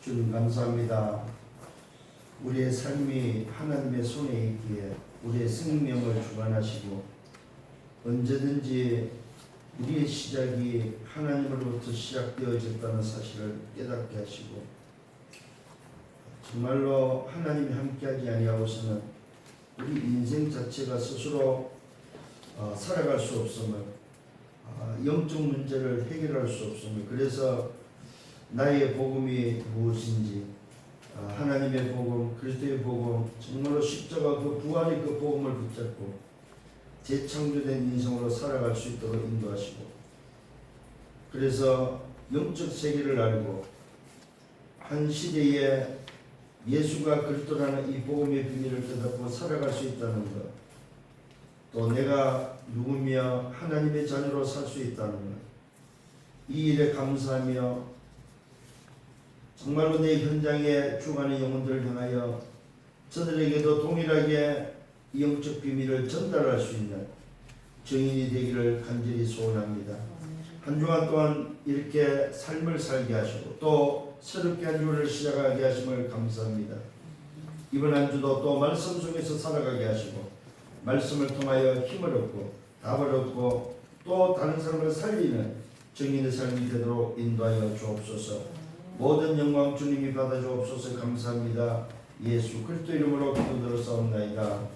주님 감사합니다. 우리의 삶이 하나님의 손에 있기에 우리의 생명을 주관하시고 언제든지 우리의 시작이 하나님으로부터 시작되어졌다는 사실을 깨닫게 하시고 정말로 하나님이 함께하지 아니하고서는 우리 인생 자체가 스스로 살아갈 수 없음을, 영적 문제를 해결할 수 없음을, 그래서 나의 복음이 무엇인지, 하나님의 복음, 그리스도의 복음, 정말로 십자가 그 부활의 그 복음을 붙잡고 재창조된 인생으로 살아갈 수 있도록 인도하시고, 그래서 영적 세계를 알고 한 시대에 예수가 그리스도라는 이 복음의 비밀을 깨닫고 살아갈 수 있다는 것, 또 내가 누구며 하나님의 자녀로 살 수 있다는 것, 이 일에 감사하며 정말로 내 현장에 죽어가는 영혼들을 향하여 저들에게도 동일하게 영적 비밀을 전달할 수 있는 증인이 되기를 간절히 소원합니다. 한 주간 동안 이렇게 삶을 살게 하시고 또 새롭게 한 주를 시작하게 하심을 감사합니다. 이번 한 주도 또 말씀 속에서 살아가게 하시고 말씀을 통하여 힘을 얻고 답을 얻고 또 다른 사람을 살리는 증인의 삶이 되도록 인도하여 주옵소서. 모든 영광 주님이 받아 주옵소서. 감사합니다. 예수 그리스도 이름으로 기도드렸사옵나이다.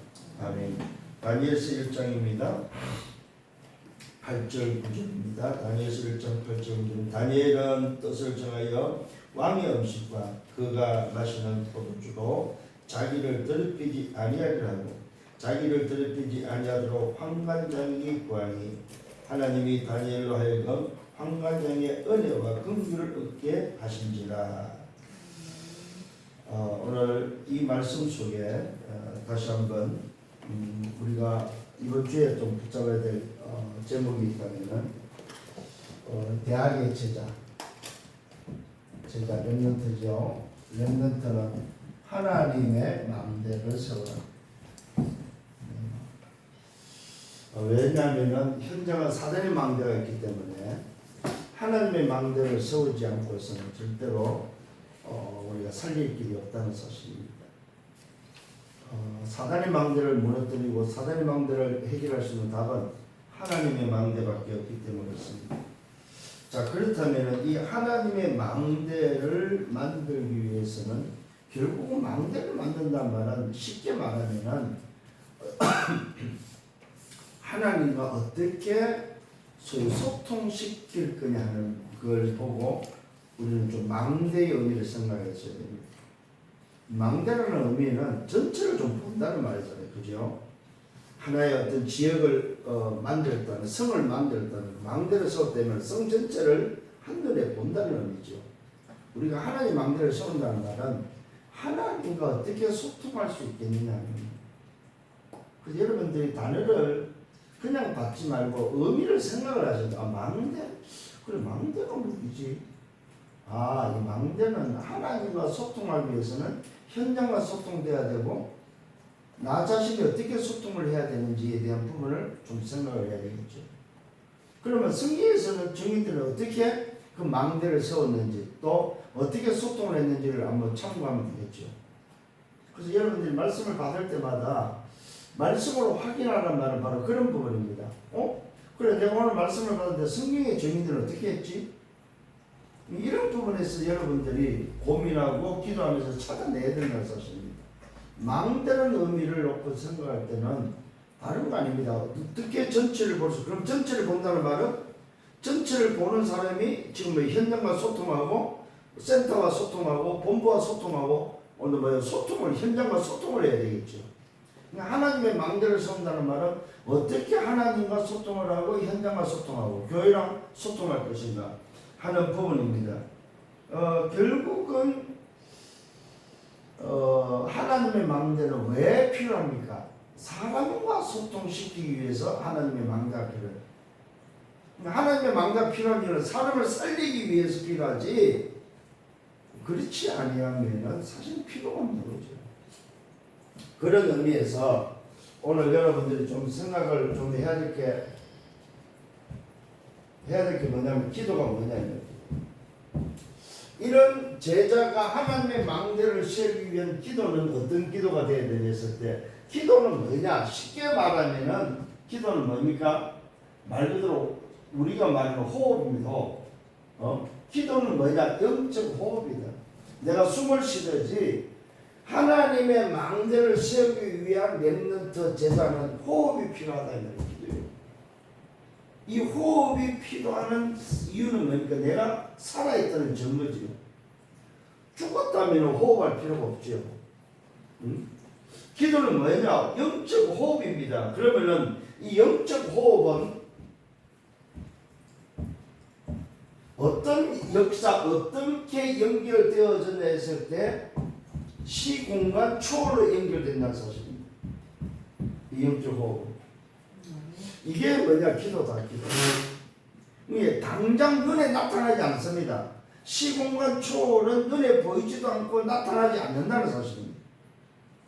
아멘. 다니엘서 1장입니다. 8절 9절입니다. 다니엘서 1장 8절 9절. 다니엘은 뜻을 정하여 왕의 음식과 그가 마시는 포도주로 자기를 더럽히지 아니하리라 하고 자기를 더럽히지 아니하도록 환관장에게 구하니 하나님이 다니엘로 하여금 환관장의 은혜와 긍휼을 얻게 하신지라. 오늘 이 말씀 속에 다시 한번 우리가 이번 주에 좀 붙잡아야 될 제목이 있다면은 대학의 제자 렘넌트죠. 렘넌트는 하나님의 마음대로 세워라. 왜냐하면 현장은 사단의 망대가 있기 때문에 하나님의 망대를 세우지 않고서는 절대로 우리가 살릴 길이 없다는 사실입니다. 사단의 망대를 무너뜨리고 사단의 망대를 해결할 수 있는 답은 하나님의 망대밖에 없기 때문에 그렇습니다. 자, 그렇다면 이 하나님의 망대를 만들기 위해서는 결국은 망대를 만든다는 말은 쉽게 말하면 하나님과 어떻게 소위 소통시킬 거냐 하는 그걸 보고 우리는 좀 망대의 의미를 생각했어야 됩니다. 망대라는 의미는 전체를 좀 본다는 말이잖아요. 그죠? 하나의 어떤 지역을 만들었다는, 성을 만들었다는, 망대를 세웠다면 성 전체를 한눈에 본다는 의미죠. 우리가 하나님 망대를 세운다는 말은 하나님과 어떻게 소통할 수 있겠느냐. 그래서 여러분들이 단어를 그냥 받지 말고 의미를 생각을 하셔도 망대? 그래, 망대가 뭐지? 이 망대는 하나님과 소통하기 위해서는 현장과 소통돼야 되고 나 자신이 어떻게 소통을 해야 되는지에 대한 부분을 좀 생각을 해야 되겠죠. 그러면 성경에서는 증인들은 어떻게 그 망대를 세웠는지 또 어떻게 소통을 했는지를 한번 참고하면 되겠죠. 그래서 여러분들이 말씀을 받을 때마다 말씀으로 확인하라는 말은 바로 그런 부분입니다. 그래, 내가 오늘 말씀을 받았는데 성경의 증인들은 어떻게 했지? 이런 부분에서 여러분들이 고민하고 기도하면서 찾아내야 된다는 사실입니다. 망대는 의미를 놓고 생각할 때는 다른 거 아닙니다. 어떻게 전체를 볼 수, 그럼 전체를 본다는 말은 전체를 보는 사람이 지금 현장과 소통하고 센터와 소통하고 본부와 소통하고 오늘 소통을, 현장과 소통을 해야 되겠죠. 하나님의 망대를 세운다는 말은 어떻게 하나님과 소통을 하고 현장과 소통하고 교회랑 소통할 것인가 하는 부분입니다. 결국은 하나님의 망대는 왜 필요합니까? 사람과 소통시키기 위해서 하나님의 망대가 필요해요. 하나님의 망대가 필요한 이유는 사람을 살리기 위해서 필요하지 그렇지 아니하면 사실 필요가 없는 거죠. 그런 의미에서 오늘 여러분들이 좀 생각을 좀 해야 될 게 뭐냐면 기도가 뭐냐면 이런 제자가 하나님의 망대를 세우기 위한 기도는 어떤 기도가 되어야 되냐 했을 때 기도는 뭐냐? 쉽게 말하면은 기도는 뭡니까? 말 그대로 우리가 말하는 호흡입니다. 기도는 뭐냐? 영적 호흡이다. 내가 숨을 쉬듯이 하나님의 망대를 세우기 위한 렘넌트 제자는 호흡이 필요하다 이 말이에요. 이 호흡이 필요한 이유는 뭡니까? 내가 살아있다는 증거지요. 죽었다면 호흡할 필요가 없지요. 응? 기도는 뭐냐? 영적 호흡입니다. 그러면은 이 영적 호흡은 어떤 역사, 어떻게 연결되어졌냐 했을 때 시공간 초월로 연결된다는 사실입니다. 이 영적 호흡. 이게 뭐냐? 기도다. 기도. 이게 당장 눈에 나타나지 않습니다. 시공간 초월은 눈에 보이지도 않고 나타나지 않는다는 사실입니다.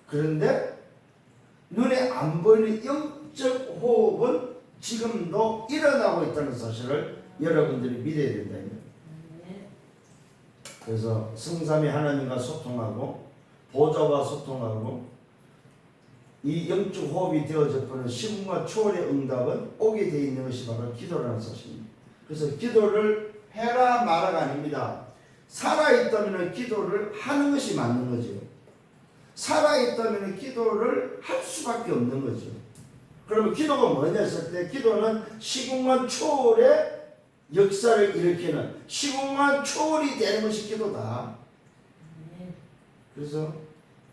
그런데 눈에 안 보이는 영적 호흡은 지금도 일어나고 있다는 사실을 여러분들이 믿어야 된다. 그래서 성삼위 하나님과 소통하고 보좌와 소통하고 이 영적 호흡이 되어져 버는 시공간 초월의 응답은 오게 되어 있는 것이 바로 기도라는 사실입니다. 그래서 기도를 해라 마라가 아닙니다. 살아있다면 기도를 하는 것이 맞는 거죠. 살아있다면 기도를 할 수밖에 없는 거죠. 그러면 기도가 뭐냐 했을 때 기도는 시공간 초월의 역사를 일으키는 시공간 초월이 되는 것이 기도다. 그래서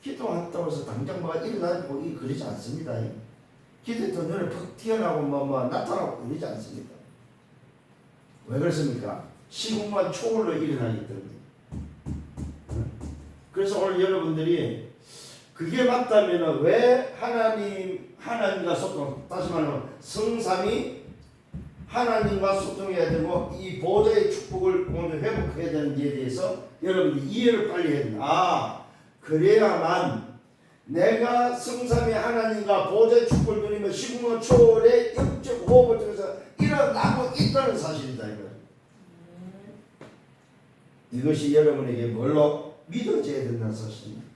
기도한다고 해서 당장 뭐가 일어나고 그러지 않습니다. 기도했던 눈에 퍽 튀어나오고 뭐 나타나고 그러지 않습니다. 왜 그렇습니까? 시공간 초월로 일어나기 때문에. 그래서 오늘 여러분들이 그게 맞다면 왜 하나님과 소통, 다시 말하면 성삼이 하나님과 소통해야 되고 이 보좌의 축복을 오늘 회복해야 되는지에 대해서 여러분들이 이해를 빨리 해야 된다. 그래야만 내가 성삼위 하나님과 보좌의 축복을 누리며 시공간 초월의 영적 호흡을 통해서 일어나고 있다는 사실이다. 이것이 여러분에게 뭘로 믿어져야 된다는 사실입니다.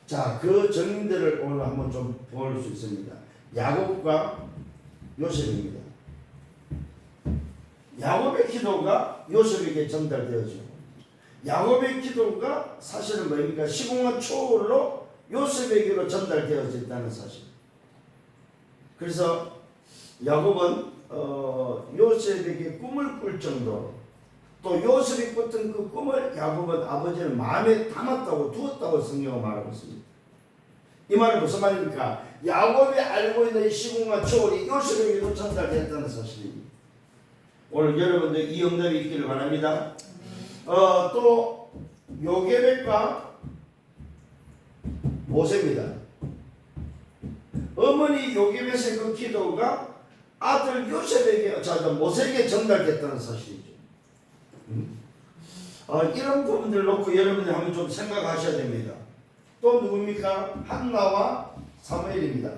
자, 그 정인들을 오늘 한번 좀 볼 수 있습니다. 야곱과 요셉입니다. 야곱의 기도가 요셉에게 전달되어져. 야곱의 기도가 사실은 뭡니까? 시공간 초월로 요셉에게로 전달되어졌다는 사실. 그래서 야곱은 요셉에게 꿈을 꿀 정도로 또 요셉이 꿨던 그 꿈을 야곱은 아버지는 마음에 담았다고 두었다고 성경은 말하고 있습니다. 이 말은 무슨 말입니까? 야곱이 알고 있는 시공간 초월이 요셉에게도 전달됐다는 사실입니다. 오늘 여러분들 이 응답이 있기를 바랍니다. 또 요게벳과 모세입니다. 어머니 요게벳의 그 기도가 아들 요셉에게, 모세에게 전달됐다는 사실이죠. 이런 부분들을 놓고 여러분들 한번 좀 생각하셔야 됩니다. 또 누굽니까? 한나와 사무엘입니다.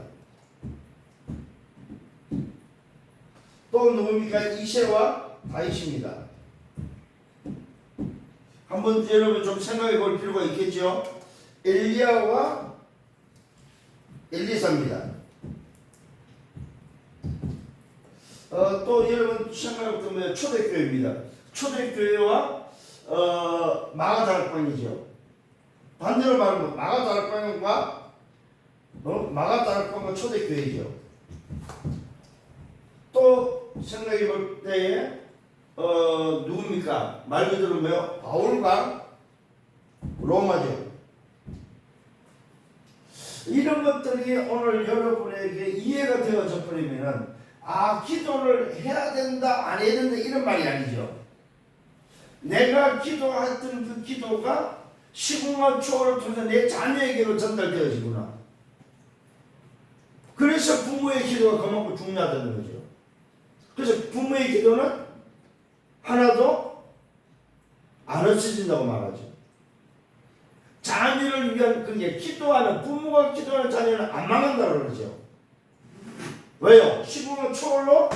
또 누굽니까? 이새와 다윗입니다. 한번 여러분 좀 생각해 볼 필요가 있겠죠. 엘리야와 엘리사입니다. 또 여러분 생각해 보면 초대교회입니다. 초대교회와 마가다락방이죠. 반대로 말하면 마가다락방과 초대교회죠. 또 생각해 볼 때에 누굽니까? 말 그대로 뭐요? 바울과 로마죠. 이런 것들이 오늘 여러분에게 이해가 되어져 버리면은 기도를 해야 된다 안 해야 된다 이런 말이 아니죠. 내가 기도했던 그 기도가 시공간 초월을 통해서 내 자녀에게로 전달되어지구나. 그래서 부모의 기도가 그만큼 중요하다는 거죠. 그래서 부모의 기도는 하나도 안 없어진다고 말하죠. 자녀를 위한 그게 기도하는 부모가 기도하는 자녀는 안 망한다고 그러죠. 왜요? 시공간 초월로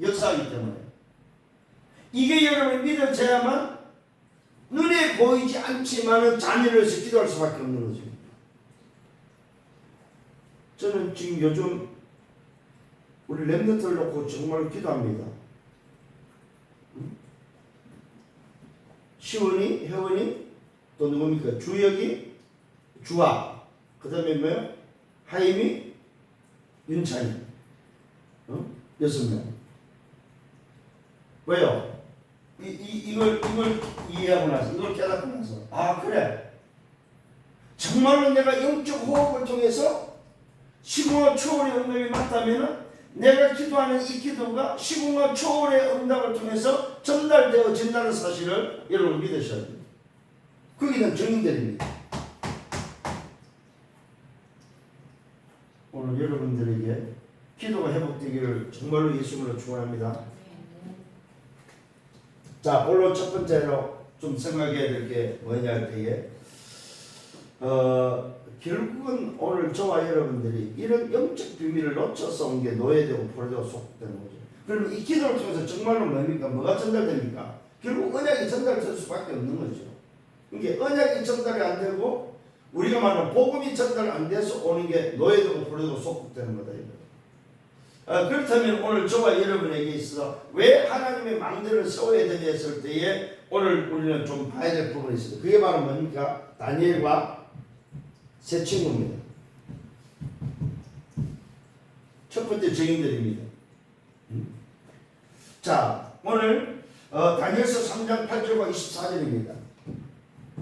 역사하기 때문에. 이게 여러분이 믿어져야만 눈에 보이지 않지만은 자녀로서 기도할 수밖에 없는 거죠. 저는 지금 요즘 우리 랩런트를 놓고 정말 기도합니다. 시원이, 혜원이, 또 누굽니까? 주혁이, 주아, 그 다음에 뭐요? 하임이, 윤찬이, 6명. 왜요? 이걸 이해하고 나서, 이걸 깨닫고 나서, 아, 그래. 정말로 내가 영적 호흡을 통해서 시궁화 초월의 응답이 맞다면은 내가 기도하는 이 기도가 시궁화 초월의 응답을 통해서 전달되어진다는 사실을 여러분 믿으셔야 됩니다. 거기는 증인들입니다. 오늘 여러분들에게 기도가 회복되기를 정말로 예수님으로 축원합니다. 자, 오늘 첫 번째로 좀 생각해야 될 게 뭐냐 할 때에 결국은 오늘 저와 여러분들이 이런 영적 비밀을 놓쳐서 온 게 노예되고 포로되고 속되는 거죠. 그러면 이 기도를 통해서 정말로 뭡니까? 뭐가 전달됩니까? 결국 언약이 전달될 수밖에 없는 거죠. 이게 언약이 전달이 안 되고 우리가 말하는 복음이 전달 안 돼서 오는 게 노예되고 포로되고 속되는 거다. 그렇다면 오늘 저와 여러분에게 있어서 왜 하나님의 망대를 세워야 되냐 했을 때에 오늘 우리는 좀 봐야 될 부분이 있습니다. 그게 바로 뭡니까? 다니엘과 세 친구입니다. 첫 번째 증인들입니다. 자, 오늘 다니엘서 3장 8절과 24절입니다.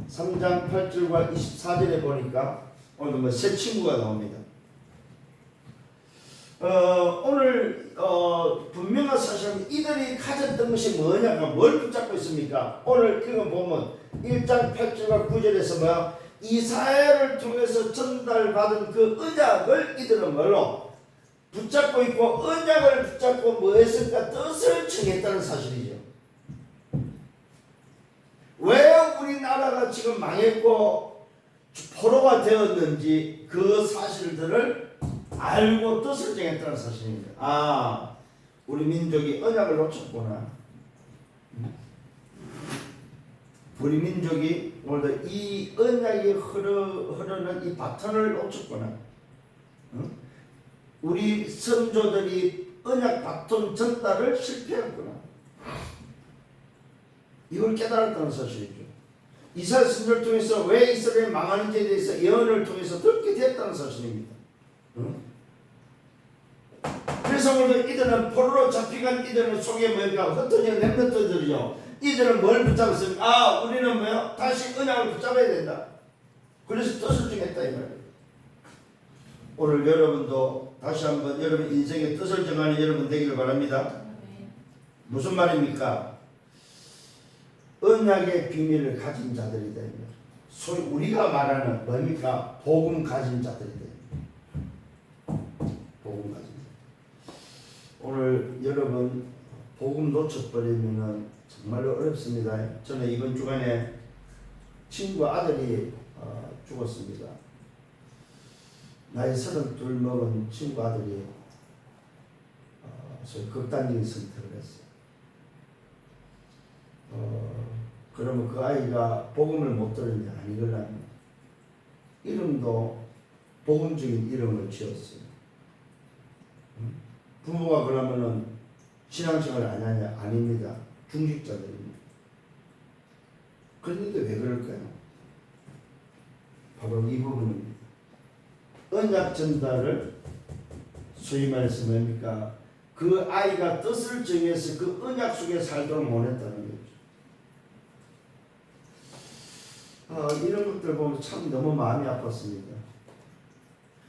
3장 8절과 24절에 보니까 오늘 세 친구가 나옵니다. 오늘 분명한 사실은 이들이 가졌던 것이 뭐냐가 뭘 붙잡고 있습니까? 오늘 읽어보면 1장 8절과 9절에서 뭐야? 이사야를 통해서 전달받은 그 언약을 이들은 뭘로 붙잡고 있고, 언약을 붙잡고 뭐 했을까? 뜻을 정했다는 사실이죠. 왜 우리나라가 지금 망했고 포로가 되었는지 그 사실들을 알고 뜻을 정했다는 사실입니다. 아, 우리 민족이 언약을 놓쳤구나. 우리 민족이 오늘도 이 언약이 흐르는 이 바톤을 놓쳤구나. 우리 선조들이 언약 바톤 전달을 실패했구나. 이걸 깨달았다는 사실이죠. 이스라엘 선조를 통해서 왜 이스라엘이 망하는지에 대해서 예언을 통해서 듣게 됐다는 사실입니다. 그래서 오늘 이들은 포로로 잡혀간 이들은 속에 뭐가 흩어진 렘넌트들이요. 이들은 뭘 붙잡았습니까? 아, 우리는 뭐요? 다시 언약을 붙잡아야 된다. 그래서 뜻을 정했다 이 말이에요. 오늘 여러분도 다시 한번 여러분 인생의 뜻을 정하는 여러분 되기를 바랍니다. 무슨 말입니까? 언약의 비밀을 가진 자들이 되면 소위 우리가 말하는 뭡니까? 복음 가진 자들이 됩니다. 복음 가진 자. 오늘 여러분 복음 놓쳐버리면 정말로 어렵습니다. 저는 이번 주간에 친구 아들이 죽었습니다. 나이 32 먹은 친구 아들이 극단적인 선택을 했어요. 그러면 그 아이가 복음을 못 들으냐? 아니걸라면 이름도 복음적인 이름을 지었어요. 부모가 그러면은 신앙생활을 안 하냐? 아닙니다. 중직자들입니다. 그런데 왜 그럴까요? 바로 이 부분입니다. 언약 전달을 소위 말해서 뭡니까? 그 아이가 뜻을 정해서 그 언약 속에 살도록 원했다는 거죠. 이런 것들 보면 참 너무 마음이 아팠습니다.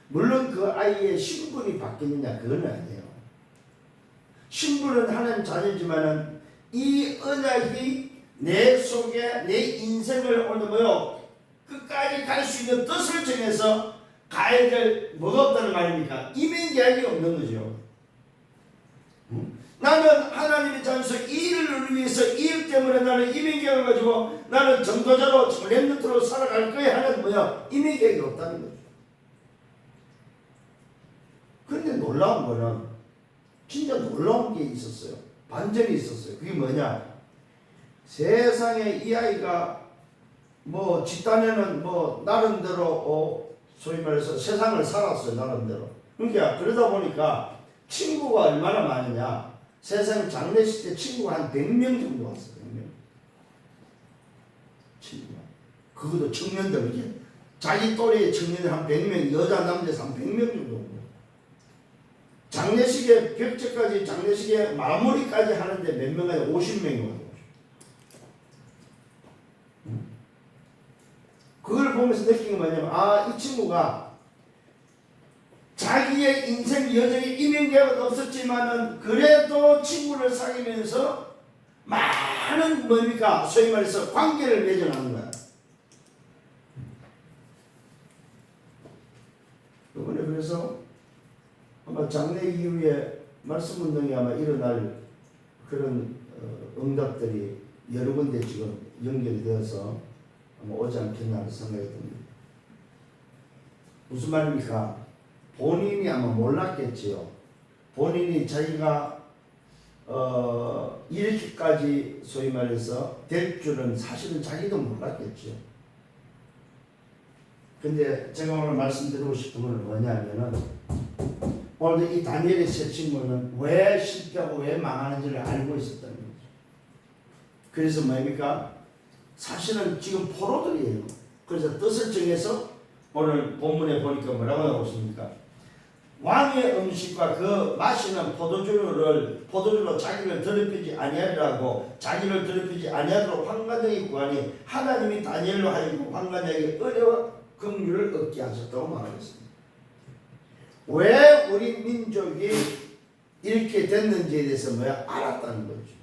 물론 그 아이의 신분이 바뀌느냐 그건 아니에요. 신분은 하나님 자녀지만은 이 언약이 내 속에 내 인생을 오늘 뭐요 끝까지 갈 수 있는 뜻을 정해서 가야 될 뭐가 없다는 말입니까? 이민계약이 없는 거죠. 나는 하나님의 자녀로서 이 일을 위해서 이 일 때문에 나는 이민계약을 가지고 나는 전도자로 렘넌트로 살아갈 거야 하는 뭐야 이민계약이 없다는 거죠. 그런데 놀라운 거는 진짜 놀라운 게 있었어요. 반전이 있었어요. 그게 뭐냐? 세상에 이 아이가 뭐 집단에는 뭐 나름대로 소위 말해서 세상을 살았어요. 나름대로. 그러니까 그러다 보니까 친구가 얼마나 많으냐. 세상 장례식 때 친구가 한 100명 정도 왔어요. 100명. 친구가. 그것도 청년들 이게 자기 또래의 청년들 한 100명, 여자 남자에서 한 100명 정도 오고. 장례식에 벽제까지 장례식에 마무리까지 하는데 몇 명이 50명이 오고. 그걸 보면서 느낀 게 뭐냐면 이 친구가 자기의 인생 여정에 이명계가 없었지만은 그래도 친구를 사귀면서 많은 뭡니까 소위 말해서 관계를 맺어나는 거야. 이번에 그래서 아마 장례 이후에 말씀 운동이 아마 일어날 그런 응답들이 여러 군데 지금 연결이 되어서 아마 오지 않겠나 하는 생각이 듭니다. 무슨 말입니까? 본인이 아마 몰랐겠지요. 본인이 자기가 이렇게까지 소위 말해서 될 줄은 사실은 자기도 몰랐겠죠. 근데 제가 오늘 말씀드리고 싶은 건 뭐냐면은 오늘 이 다니엘의 세 친구는 왜 실패하고 왜 망하는지를 알고 있었다는 거죠. 그래서 뭡니까? 사실은 지금 포로들이에요. 그래서 뜻을 정해서 오늘 본문에 보니까 뭐라고 나오고 있습니까? 왕의 음식과 그 마시는 포도주로 자기를 더럽히지 아니하리라고 자기를 더럽히지 아니하도록 환관장이 구하니 하나님이 다니엘로 하여금 환관장에게 은혜와 긍휼을 얻게 하셨다고 말하겠습니다. 왜 우리 민족이 이렇게 됐는지에 대해서 알았다는 거죠.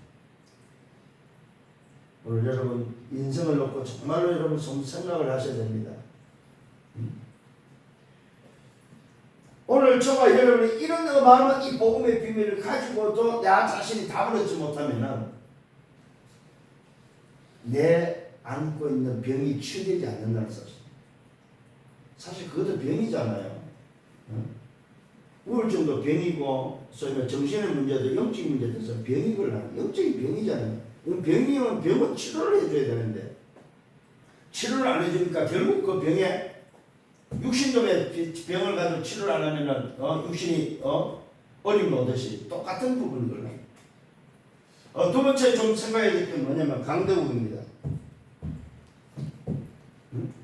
오늘 여러분 인생을 놓고 정말로 여러분 좀 생각을 하셔야 됩니다. 오늘 저와 여러분이 이런 어마어마한 이 복음의 비밀을 가지고도 나 자신이 답을 얻지 못하면은 내 안고 있는 병이 치유되지 않는다는 사실. 사실 그것도 병이잖아요. 우울증도 병이고, 소위 말해 정신의 문제도 영적인 문제도 있어서 병이걸 하는 영적인 병이잖아요. 병이면 병은 치료를 해줘야 되는데 치료를 안 해주니까 결국 그 병에 육신적인 병을 가지고 치료를 안 하면은 육신이 어림을 오듯이 똑같은 부분인 걸로. 두 번째 좀 생각해야 될 게 뭐냐면 강대국입니다.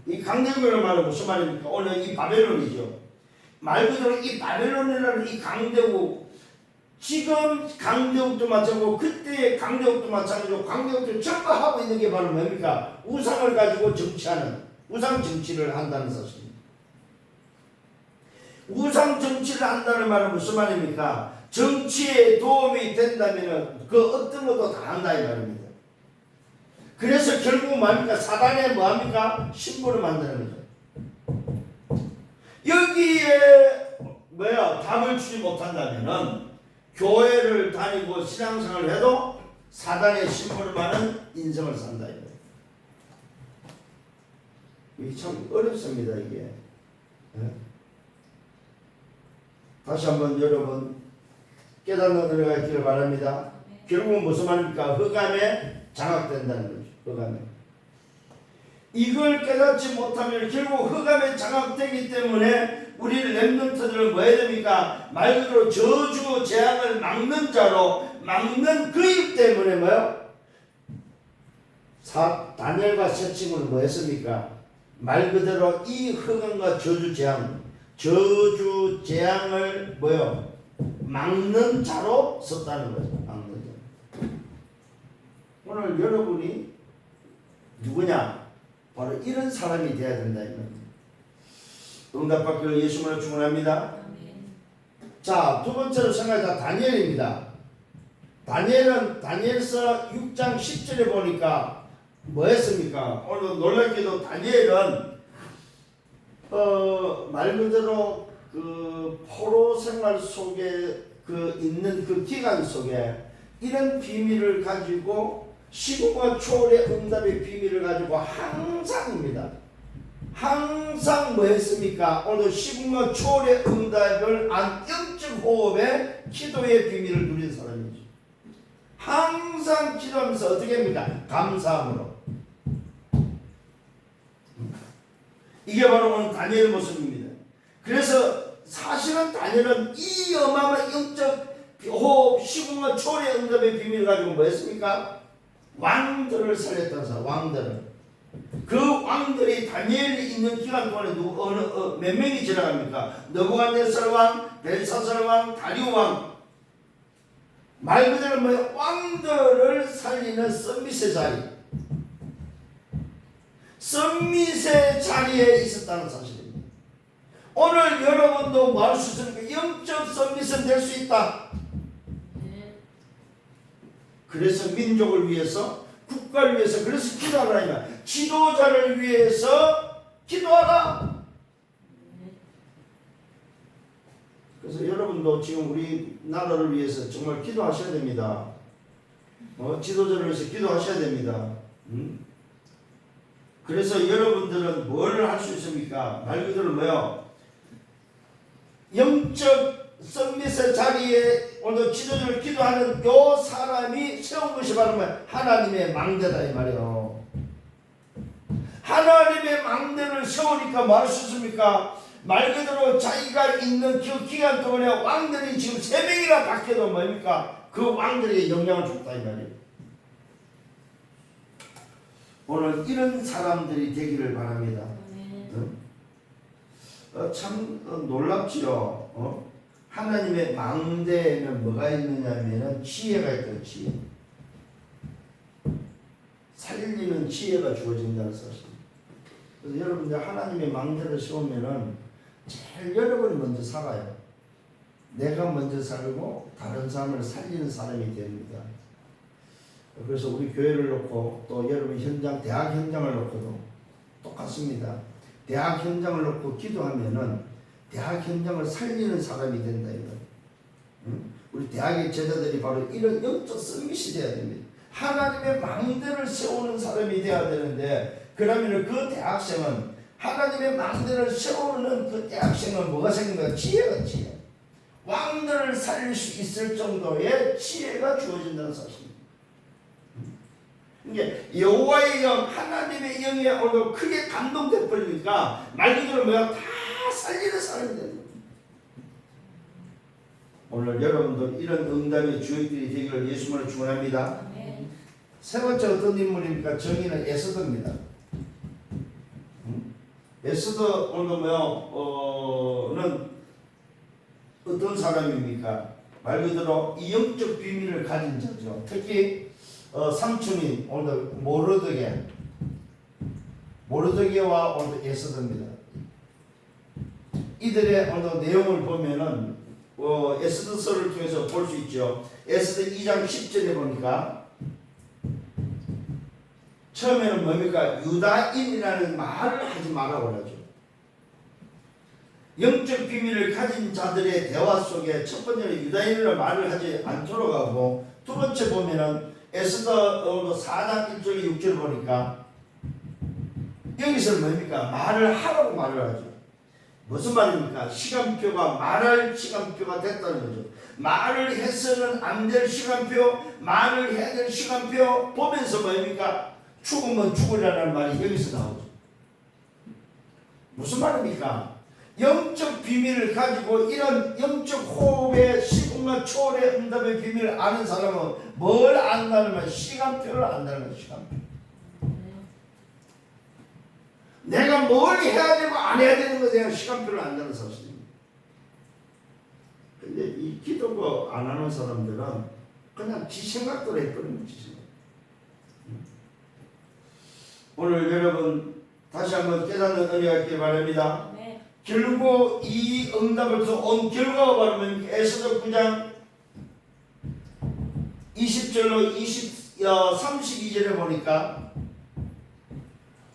이 강대국이라는 말은 무슨 말입니까? 오늘 이 바벨론이죠. 말 그대로 이 바벨론이라는 이 강대국, 지금 강대국도 마찬가지고 그때의 강대국도 마찬가지고 강대국도 전부 하고 있는 게 바로 뭡니까? 우상을 가지고 정치하는, 우상 정치를 한다는 사실입니다. 우상 정치를 한다는 말은 무슨 말입니까? 정치에 도움이 된다면 그 어떤 것도 다 한다 이 말입니다. 그래서 결국 뭡니까? 사단에 뭐합니까? 신부를 만드는 거죠. 여기에 답을 주지 못한다면은 교회를 다니고 신앙생활을 해도 사단의 신부를 많은 인생을 산다 이거예요. 이게 참 어렵습니다 이게. 다시 한번 여러분 깨닫는 은혜가 있기를 바랍니다. 결국은 무슨 말입니까? 흑암에 장악된다는 거죠. 흑암에. 이걸 깨닫지 못하면 결국 흑암에 장악되기 때문에 우리 렘넌트들은 뭐 해야 됩니까? 말 그대로 저주 재앙을 막는 자로 막는 그일 때문에 다니엘과 세 친구는 뭐 했습니까? 말 그대로 이 흑암과 저주 재앙을 막는 자로 섰다는 거죠. 막는 자. 오늘 여러분이 누구냐? 바로 이런 사람이 되어야 된다. 응답받기를 예수님으로 축원합니다. 자, 두 번째로 생각하자 다니엘입니다. 다니엘은 다니엘서 6장 10절에 보니까 뭐 했습니까? 오늘 놀랍게도 다니엘은 말 그대로 그 포로 생활 속에 있는 그 기간 속에 이런 비밀을 가지고 시공과 초월의 응답의 비밀을 가지고 항상입니다. 항상 뭐 했습니까? 오늘 시공과 초월의 응답을 안 영적 호흡의 기도의 비밀을 누린 사람이죠. 항상 기도하면서 어떻게 합니까? 감사함으로. 이게 바로 오늘 다니엘의 모습입니다. 그래서 사실은 다니엘은 이 어마어마한 영적 호흡, 시공과 초월의 응답의 비밀을 가지고 뭐 했습니까? 왕들을 살렸다는 사람, 왕들을. 그 왕들이 다니엘이 있는 기간 동안에 몇 명이 지나갑니까? 느부갓네살 왕, 벨사살 왕, 다리오 왕. 말 그대로 뭐예요? 왕들을 살리는 썸밋의 자리. 썸밋의 자리에 있었다는 사실입니다. 오늘 여러분도 뭐 할 수 있습니까? 영적 썸밋은 될 수 있다. 그래서 민족을 위해서, 국가를 위해서, 그래서 기도하라. 지도자를 위해서 기도하라. 그래서 여러분도 지금 우리 나라를 위해서 정말 기도하셔야 됩니다. 지도자를 위해서 기도하셔야 됩니다. 그래서 여러분들은 뭘 할 수 있습니까? 말 그대로 뭐요? 영적 썸밋의 자리에 오늘 지도자를 기도하는 요 사람이 세운 것이 바로 뭐야? 하나님의 망대다 이 말이에요. 하나님의 망대를 세우니까 뭐 할 수 있습니까? 말 그대로 자기가 있는 그 기간 동안에 왕들이 지금 3명이나 바뀌어도 뭡니까? 그 왕들에게 영향을 줬다 이 말이에요. 오늘 이런 사람들이 되기를 바랍니다. 참 놀랍지요. 하나님의 망대에는 뭐가 있느냐면은 지혜가 있거든요. 지혜. 살리는 지혜가 주어진다는 사실. 그래서 여러분들 하나님의 망대를 세우면은 제일 여러분이 먼저 살아요. 내가 먼저 살고 다른 사람을 살리는 사람이 됩니다. 그래서 우리 교회를 놓고 또 여러분 현장, 대학 현장을 놓고도 똑같습니다. 대학 현장을 놓고 기도하면은 대학 현장을 살리는 사람이 된다 이거. 우리 대학의 제자들이 바로 이런 영적 서밋이 돼야 됩니다. 하나님의 망대를 세우는 사람이 돼야 되는데, 그러면 그 대학생은 하나님의 망대를 세우는 그 대학생은 뭐가 생긴가? 지혜가 지혜. 왕들을 살릴 수 있을 정도의 지혜가 주어진다는 사실입니다. 이게 여호와의 영, 하나님의 영에 오늘 크게 감동돼 버리니까 말 그대로 뭐야? 다 살리는 사람이 되는 거예요. 오늘 여러분도 이런 응답의 주역들이 되기를 예수님으로 축원합니다. 세 번째 어떤 인물입니까? 정의는 에스더입니다. 에스더 오늘 는 어떤 사람입니까? 말 그대로 이 영적 비밀을 가진 자죠. 특히 삼촌인 오늘 모르드게와 오늘 에스더입니다. 이들의 오늘 내용을 보면은 에스더서를 통해서 볼 수 있죠. 에스더 2장 10절에 보니까 처음에는 뭡니까? 유다인이라는 말을 하지 말라고 하죠. 영적 비밀을 가진 자들의 대화 속에 첫 번째는 유다인이라는 말을 하지 않도록 하고, 두 번째 보면은 에스더 4장 1절 6절 보니까 여기서 뭡니까? 말을 하라고 말을 하죠. 무슨 말입니까? 시간표가 말할 시간표가 됐다는 거죠. 말을 해서는 안 될 시간표, 말을 해야 될 시간표 보면서 뭡니까? 죽으면 죽으라는 말이 여기서 나오죠. 무슨 말입니까? 영적 비밀을 가지고 이런 영적 호흡의 시공과 초월의 응답의 비밀을 아는 사람은 뭘 안다는 말? 시간표를 안다는 거죠. 시간표. 내가 뭘 해야 되고 안 해야 되는 것에 대한 시간표를 안다는 사실입니다. 근데 이 기도가 안 하는 사람들은 그냥 지 생각대로 해버리는 거지. 오늘 여러분 다시 한번 깨닫는 은혜가 있길 바랍니다. 네. 결국 이 응답을 온 결과가 바로 에스더 9장 20절로 32절에 보니까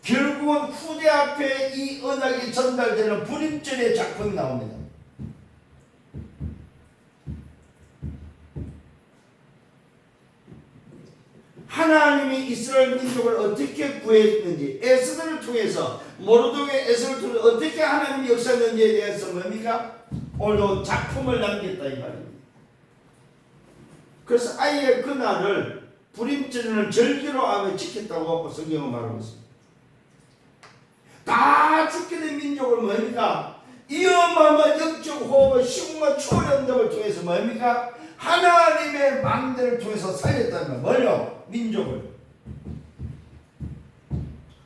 결국은 후대 앞에 이 언약이 전달되는 불임절의 작품이 나옵니다. 하나님이 이스라엘 민족을 어떻게 구했는지, 에스더를 통해서, 모르드게 에스더를 통해서 어떻게 하나님이 역사했는지에 대해서 뭡니까? 오늘도 작품을 남겼다 이 말입니다. 그래서 아예 그날을 불임절을 절기로 하며 지켰다고 성경은 말하고 있습니다. 다 죽게 된 민족을 뭡니까? 이 어마어마한 영적 호흡을 시공과 초월의 응답을 통해서 뭡니까? 하나님의 망대를 통해서 살렸다는 거예요. 뭘요? 민족을.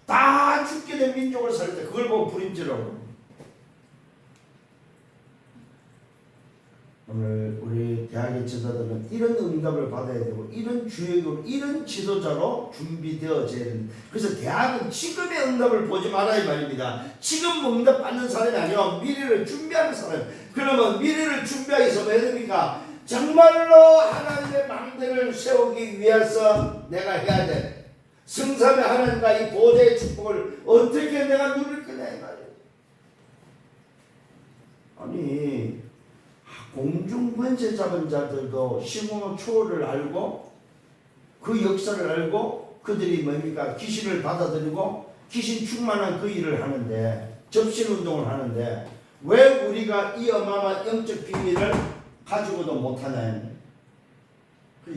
다 죽게 된 민족을 살릴 때 그걸 보고 부림지라고. 오늘 우리 대학의 지도자들은 이런 응답을 받아야 되고 이런 주역으로 이런 지도자로 준비되어져야 된다. 그래서 대학은 지금의 응답을 보지 말아야 말입니다. 지금 응답 받는 사람이 아니라 미래를 준비하는 사람. 그러면 미래를 준비하기 위해서 뭐 해야 됩니까? 정말로 하나님의 망대를 세우기 위해서 내가 해야 돼. 성삼의 하나님과 이 보좌의 축복을 어떻게 내가 누릴 거냐 이 말이에요. 아니 공중 권세 잡은 자들도 시공의 초월을 알고 그 역사를 알고 그들이 뭡니까? 귀신을 받아들이고 귀신 충만한 그 일을 하는데 접신 운동을 하는데 왜 우리가 이 어마어마한 영적 비밀을 가지고도 못하냐.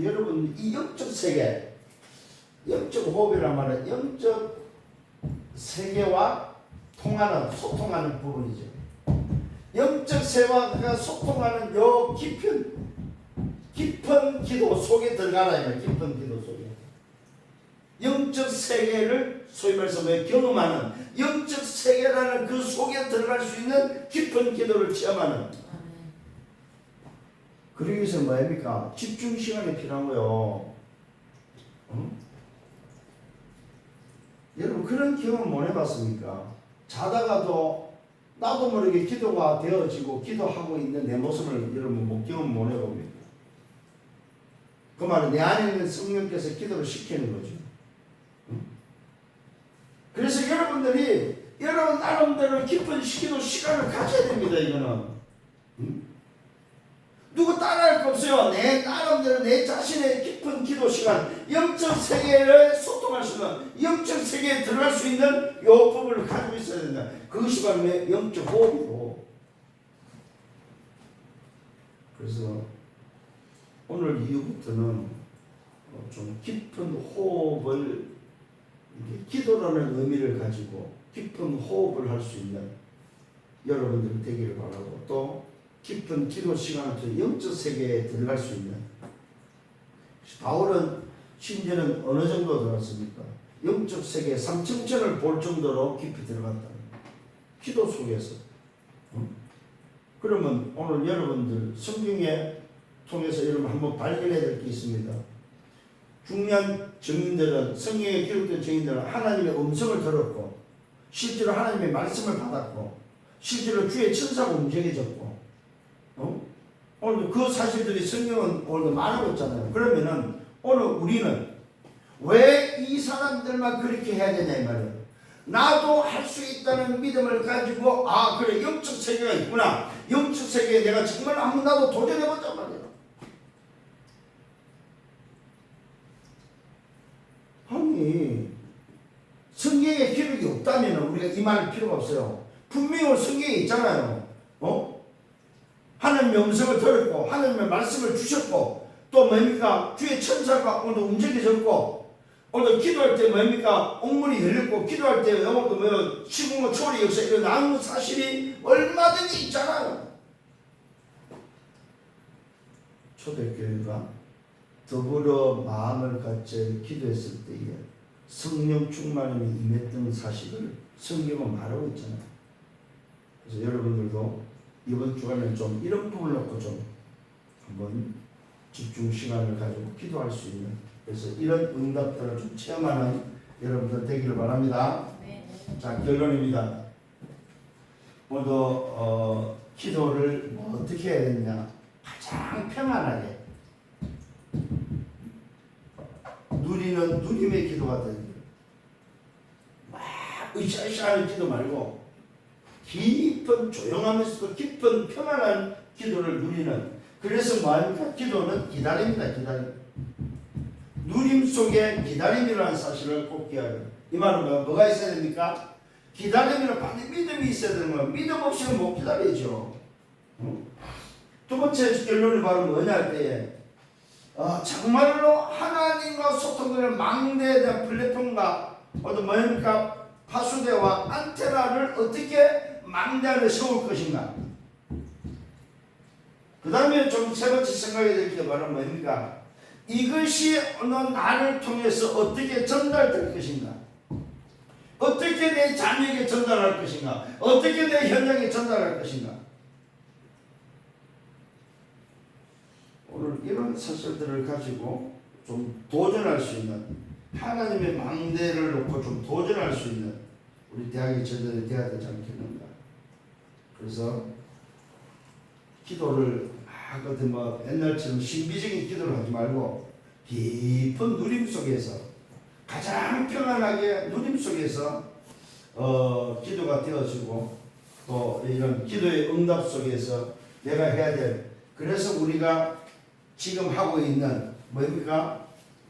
여러분 이 영적 세계 영적 호흡이란 말은 영적 세계와 통하는 소통하는 부분이죠. 영적 세계와 소통하는 요 깊은 기도 속에 들어가라. 깊은 기도 속에 영적 세계를 소위 말해서 경험하는 영적 세계라는 그 속에 들어갈 수 있는 깊은 기도를 체험하는. 그러기 위해서 뭐입니까? 집중 시간이 필요한 거요. 여러분 그런 경험 못 해봤습니까? 자다가도 나도 모르게 기도가 되어지고 기도하고 있는 내 모습을 여러분 경험 못 해봅니까? 그 말은 내 안에 있는 성령께서 기도를 시키는 거죠. 그래서 여러분들이 여러분 나름대로 깊은 기도 시간을 가져야 됩니다. 이거는 누구 따라할 거 없어요. 내 나름대로 내 자신의 깊은 기도 시간, 영적 세계를 소통할 수 있는 영적 세계에 들어갈 수 있는 요 부분을 가지고 있어야 된다. 그것이 바로 영적 호흡이고. 그래서 오늘 이후부터는 좀 깊은 호흡을 기도라는 의미를 가지고 깊은 호흡을 할 수 있는 여러분들이 되기를 바라고 또 깊은 기도 시간을 통해 영적 세계에 들어갈 수 있는. 바울은 심지어는 어느 정도 들어갔습니까? 영적 세계 3층천을 볼 정도로 깊이 들어갔다. 기도 속에서. 그러면 오늘 여러분들 성경에 통해서 여러분 한번 발견해야 될 게 있습니다. 중요한 증인들은 성경에 기록된 증인들은 하나님의 음성을 들었고 실제로 하나님의 말씀을 받았고 실제로 주의 천사가 움직여졌고 오늘 그 사실들이 성경은 오늘도 말하고 있잖아요. 그러면은 오늘 우리는 왜 이 사람들만 그렇게 해야 되냐 이 말이에요. 나도 할 수 있다는 믿음을 가지고 그래 영적 세계가 있구나. 영적 세계에 내가 정말 한번 나도 도전해보자 말이에요. 아니 성경에 기록이 없다면 우리가 이 말할 필요가 없어요. 분명히 성경에 있잖아요. 하나님의 음성을 들었고 하나님의 말씀을 주셨고 또 뭡니까? 주의 천사가 오늘 움직여졌고 오늘 기도할 때 뭡니까? 옥문이 열렸고 기도할 때 오늘도 시공과 초월의 역사 일어나는 사실이 얼마든지 있잖아요. 초대교회가 더불어 마음을 같이 기도했을 때에 성령 충만함이 임했던 사실을 성경은 말하고 있잖아요. 그래서 여러분들도 이번 주간에 좀 이런 부분을 놓고 좀 한번 집중 시간을 가지고 기도할 수 있는 그래서 이런 응답들을 좀 체험하는 여러분들 되기를 바랍니다. 자 결론입니다. 오늘도 기도를 어떻게 해야 되느냐 가장 평안하게 누리는 누림의 기도가 되는 거예요. 막 으쌰으쌰하는 기도 말고 깊은 조용하면서도 깊은 평안한 기도를 누리는 그래서 뭐합니까? 기도는 기다림이다. 기다림. 누림 속에 기다림이라는 사실을 꼭 기억해야 돼요. 이 말은 뭐가 있어야 됩니까? 기다림이란 반드시 믿음이 있어야 되는 거예요. 믿음 없이는 못 기다리죠. 두 번째 결론이 바로 뭐냐 할 때에 정말로 하나님과 소통하는 망대에 대한 플랫폼과 어떤 뭐입니까? 파수대와 안테나를 어떻게 망대 안에 세울 것인가. 그 다음에 좀 세 번째 생각이 될 게 바로 뭡니까? 이것이 어느 나를 통해서 어떻게 전달될 것인가? 어떻게 내 자녀에게 전달할 것인가? 어떻게 내 현장에 전달할 것인가? 오늘 이런 사실들을 가지고 좀 도전할 수 있는, 하나님의 망대를 놓고 좀 도전할 수 있는 우리 대학의 저들이 되어야 되지 않겠는가. 그래서 기도를 그때 뭐 옛날처럼 신비적인 기도를 하지 말고 깊은 누림 속에서, 가장 평안하게 누림 속에서 기도가 되어지고, 또 이런 기도의 응답 속에서 내가 해야 될, 그래서 우리가 지금 하고 있는 뭡니까?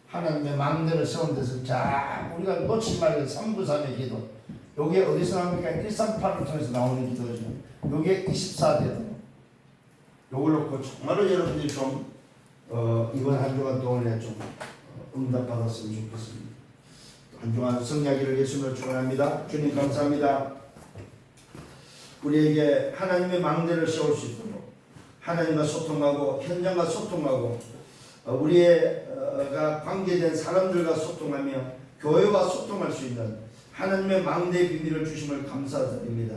하나님의 망대를 세운 데서 자 우리가 놓치지 말고 393의 기도, 요게 어디서 나옵니까? 138을 통해서 나오는 기도죠. 요게 24대도 요걸 놓고 정말로 여러분들이 좀 이번 한 주간 동안에 좀 응답받았으면 좋겠습니다. 한 주간 성야기를 예수님을 축원합니다. 주님 감사합니다. 우리에게 하나님의 망대를 세울 수 있도록 하나님과 소통하고 현장과 소통하고 우리가 관계된 사람들과 소통하며 교회와 소통할 수 있는 하나님의 망대의 비밀을 주심을 감사드립니다.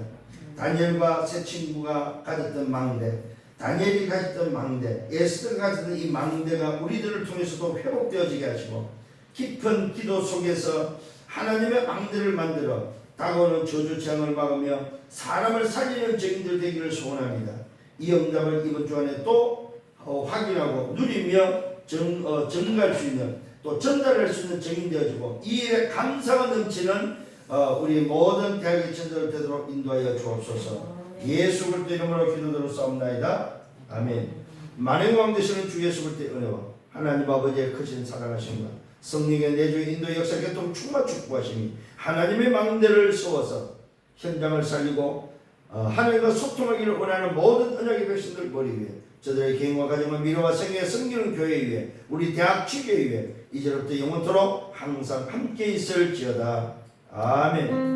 다니엘과 세 친구가 가졌던 망대, 다니엘이 가졌던 망대, 에스더가 가졌던 이 망대가 우리들을 통해서도 회복되어지게 하시고, 깊은 기도 속에서 하나님의 망대를 만들어 다가오는 저주 재앙을 막으며 사람을 살리는 증인들 되기를 소원합니다. 이 응답을 이번 주간에 또 확인하고 누리며 증가할 수 있는, 또 전달할 수 있는 증인 되어지고, 이 일에 감사가 넘치는 우리 모든 대학의 천들을 되도록 인도하여 주옵소서. 예수 그리스도 이름으로 기도드려 싸움나이다. 아멘. 만행왕 되시는 주 예수 그리스도의 은혜와 하나님 아버지의 크신 사랑하심과 성령의 내주의 인도 역사 교통 충만 축복하심이 하나님의 망대를 세워서 현장을 살리고 하나님과 소통하기를 원하는 모든 언약의 백성들 머리 위에, 저들의 개인과 가정과 미래와 생애에 섬기는 교회 위에, 우리 대학 지교 위에 이제부터 영원토록 항상 함께 있을지어다. 아멘.